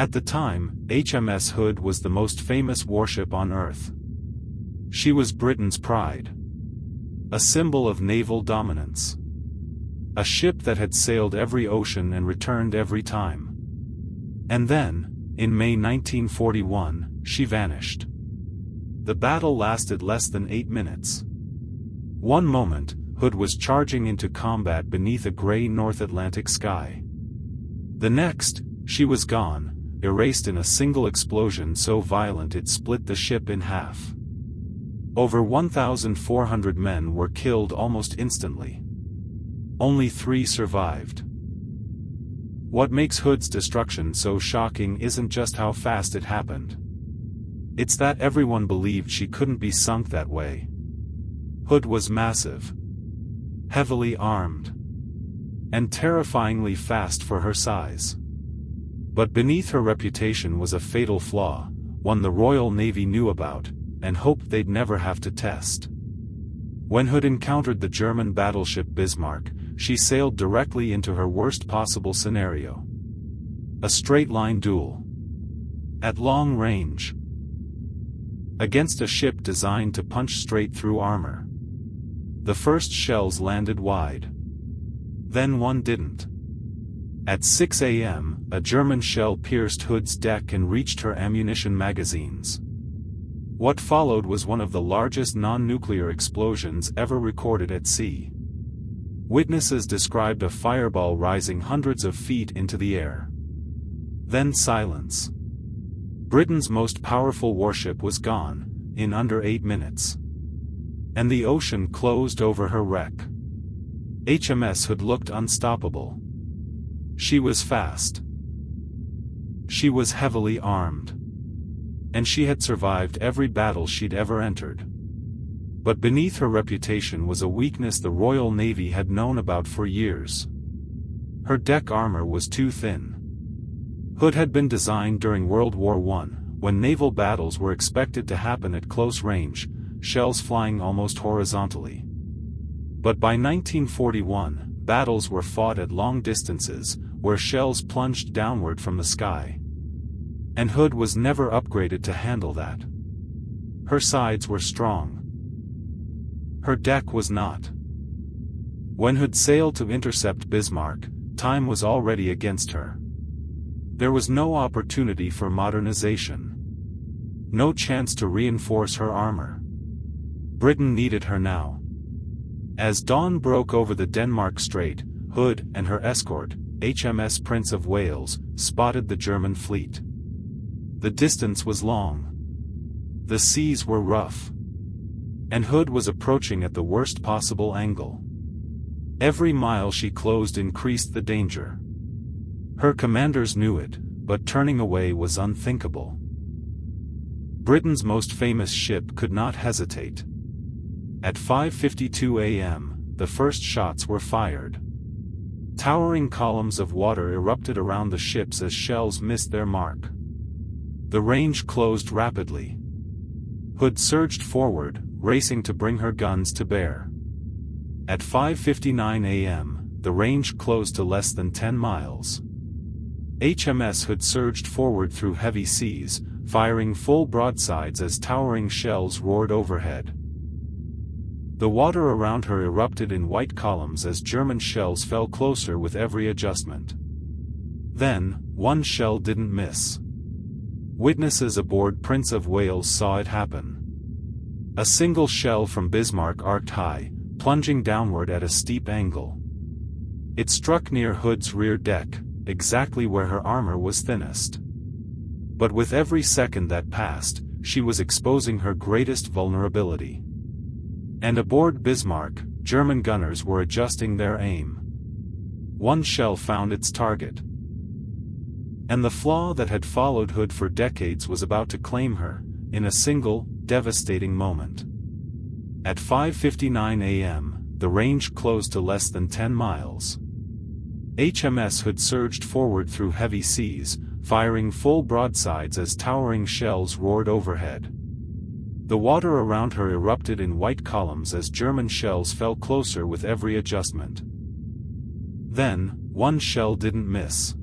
At the time, HMS Hood was the most famous warship on Earth. She was Britain's pride. A symbol of naval dominance. A ship that had sailed every ocean and returned every time. And then, in May 1941, she vanished. The battle lasted less than 8 minutes. One moment, Hood was charging into combat beneath a gray North Atlantic sky. The next, she was gone, erased in a single explosion so violent it split the ship in half. Over 1,400 men were killed almost instantly. Only 3 survived. What makes Hood's destruction so shocking isn't just how fast it happened. It's that everyone believed she couldn't be sunk that way. Hood was massive, heavily armed, and terrifyingly fast for her size. But beneath her reputation was a fatal flaw, one the Royal Navy knew about, and hoped they'd never have to test. When Hood encountered the German battleship Bismarck, she sailed directly into her worst possible scenario. A straight-line duel. At long range. Against a ship designed to punch straight through armor. The first shells landed wide. Then one didn't. At 6 a.m., a German shell pierced Hood's deck and reached her ammunition magazines. What followed was one of the largest non-nuclear explosions ever recorded at sea. Witnesses described a fireball rising hundreds of feet into the air. Then silence. Britain's most powerful warship was gone, in under 8 minutes. And the ocean closed over her wreck. HMS Hood looked unstoppable. She was fast. She was heavily armed. And she had survived every battle she'd ever entered. But beneath her reputation was a weakness the Royal Navy had known about for years. Her deck armor was too thin. Hood had been designed during World War I, when naval battles were expected to happen at close range, shells flying almost horizontally. But by 1941, battles were fought at long distances, where shells plunged downward from the sky. And Hood was never upgraded to handle that. Her sides were strong. Her deck was not. When Hood sailed to intercept Bismarck, time was already against her. There was no opportunity for modernization. No chance to reinforce her armor. Britain needed her now. As dawn broke over the Denmark Strait, Hood and her escort, HMS Prince of Wales, spotted the German fleet. The distance was long. The seas were rough. And Hood was approaching at the worst possible angle. Every mile she closed increased the danger. Her commanders knew it, but turning away was unthinkable. Britain's most famous ship could not hesitate. At 5:52 a.m., the first shots were fired. Towering columns of water erupted around the ships as shells missed their mark. The range closed rapidly. Hood surged forward, racing to bring her guns to bear. At 5:59 a.m., the range closed to less than 10 miles. HMS Hood surged forward through heavy seas, firing full broadsides as towering shells roared overhead. The water around her erupted in white columns as German shells fell closer with every adjustment. Then, one shell didn't miss. Witnesses aboard Prince of Wales saw it happen. A single shell from Bismarck arced high, plunging downward at a steep angle. It struck near Hood's rear deck, exactly where her armor was thinnest. But with every second that passed, she was exposing her greatest vulnerability. And aboard Bismarck, German gunners were adjusting their aim. One shell found its target. And the flaw that had followed Hood for decades was about to claim her, in a single, devastating moment. At 5:59 a.m., the range closed to less than 10 miles. HMS Hood surged forward through heavy seas, firing full broadsides as towering shells roared overhead. The water around her erupted in white columns as German shells fell closer with every adjustment. Then, one shell didn't miss.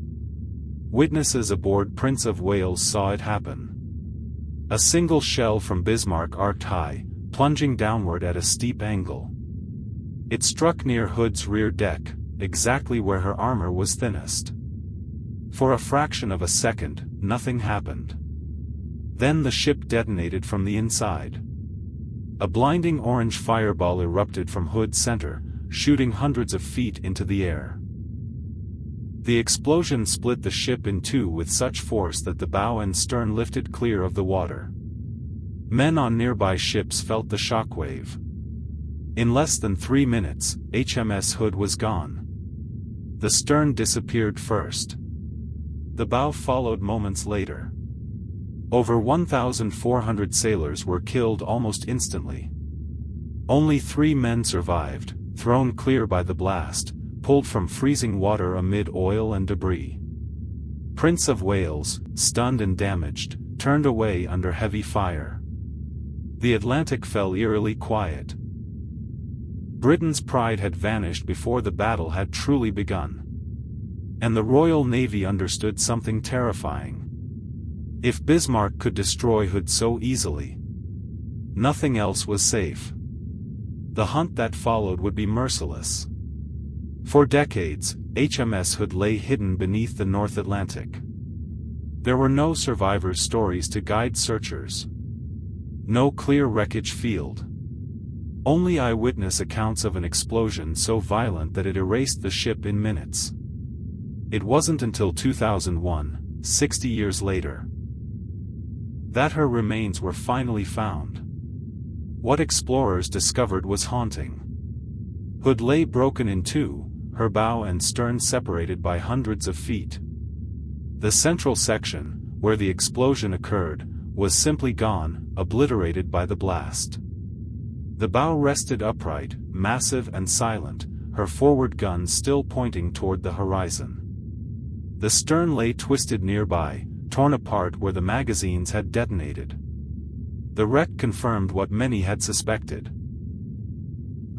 Witnesses aboard Prince of Wales saw it happen. A single shell from Bismarck arced high, plunging downward at a steep angle. It struck near Hood's rear deck, exactly where her armor was thinnest. For a fraction of a second, nothing happened. Then the ship detonated from the inside. A blinding orange fireball erupted from Hood's center, shooting hundreds of feet into the air. The explosion split the ship in two with such force that the bow and stern lifted clear of the water. Men on nearby ships felt the shockwave. In less than 3 minutes, HMS Hood was gone. The stern disappeared first. The bow followed moments later. Over 1,400 sailors were killed almost instantly. Only 3 men survived, thrown clear by the blast, pulled from freezing water amid oil and debris. Prince of Wales, stunned and damaged, turned away under heavy fire. The Atlantic fell eerily quiet. Britain's pride had vanished before the battle had truly begun. And the Royal Navy understood something terrifying. If Bismarck could destroy Hood so easily, nothing else was safe. The hunt that followed would be merciless. For decades, HMS Hood lay hidden beneath the North Atlantic. There were no survivor stories to guide searchers. No clear wreckage field. Only eyewitness accounts of an explosion so violent that it erased the ship in minutes. It wasn't until 2001, 60 years later, that her remains were finally found. What explorers discovered was haunting. Hood lay broken in two, her bow and stern separated by hundreds of feet. The central section, where the explosion occurred, was simply gone, obliterated by the blast. The bow rested upright, massive and silent, her forward guns still pointing toward the horizon. The stern lay twisted nearby, torn apart where the magazines had detonated. The wreck confirmed what many had suspected.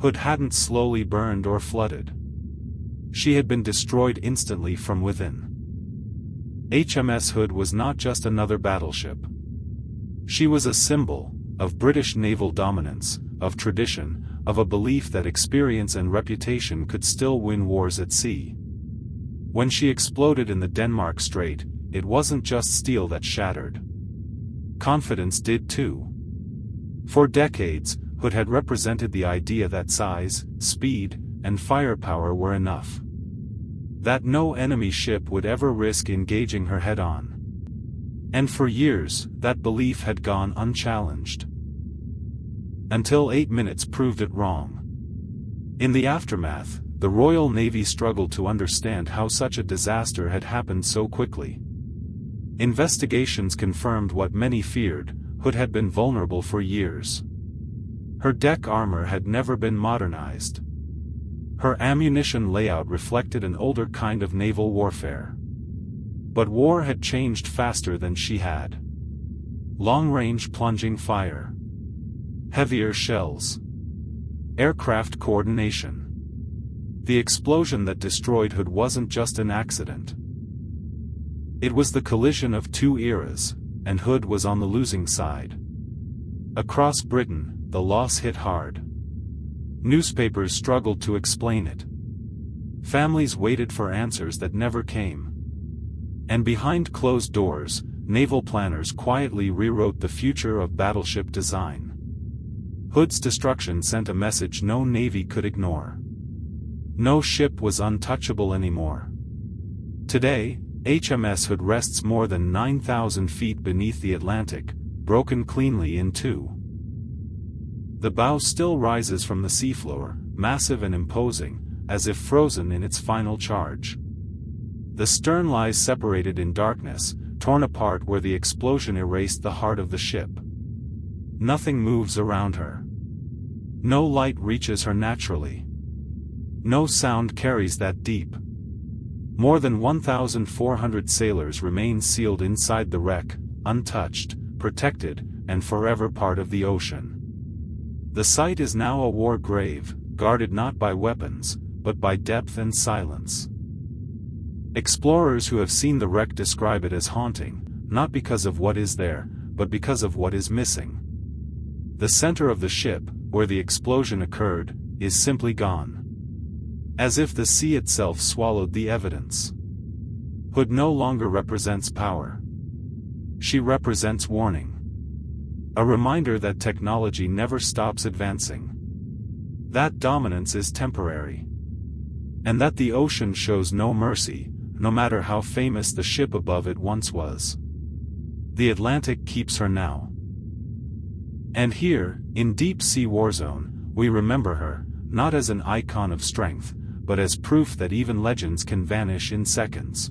Hood hadn't slowly burned or flooded. She had been destroyed instantly from within. HMS Hood was not just another battleship. She was a symbol of British naval dominance, of tradition, of a belief that experience and reputation could still win wars at sea. When she exploded in the Denmark Strait, it wasn't just steel that shattered. Confidence did too. For decades, Hood had represented the idea that size, speed, and firepower were enough. That no enemy ship would ever risk engaging her head-on. And for years, that belief had gone unchallenged. Until 8 minutes proved it wrong. In the aftermath, the Royal Navy struggled to understand how such a disaster had happened so quickly. Investigations confirmed what many feared: Hood had been vulnerable for years. Her deck armor had never been modernized. Her ammunition layout reflected an older kind of naval warfare. But war had changed faster than she had. Long-range plunging fire. Heavier shells. Aircraft coordination. The explosion that destroyed Hood wasn't just an accident. It was the collision of two eras, and Hood was on the losing side. Across Britain, the loss hit hard. Newspapers struggled to explain it. Families waited for answers that never came. And behind closed doors, naval planners quietly rewrote the future of battleship design. Hood's destruction sent a message no navy could ignore. No ship was untouchable anymore. Today, HMS Hood rests more than 9,000 feet beneath the Atlantic, broken cleanly in two. The bow still rises from the seafloor, massive and imposing, as if frozen in its final charge. The stern lies separated in darkness, torn apart where the explosion erased the heart of the ship. Nothing moves around her. No light reaches her naturally. No sound carries that deep. More than 1,400 sailors remain sealed inside the wreck, untouched, protected, and forever part of the ocean. The site is now a war grave, guarded not by weapons, but by depth and silence. Explorers who have seen the wreck describe it as haunting, not because of what is there, but because of what is missing. The center of the ship, where the explosion occurred, is simply gone. As if the sea itself swallowed the evidence. Hood no longer represents power. She represents warning. A reminder that technology never stops advancing. That dominance is temporary. And that the ocean shows no mercy, no matter how famous the ship above it once was. The Atlantic keeps her now. And here, in Deep Sea Warzone, we remember her, not as an icon of strength, but as proof that even legends can vanish in seconds.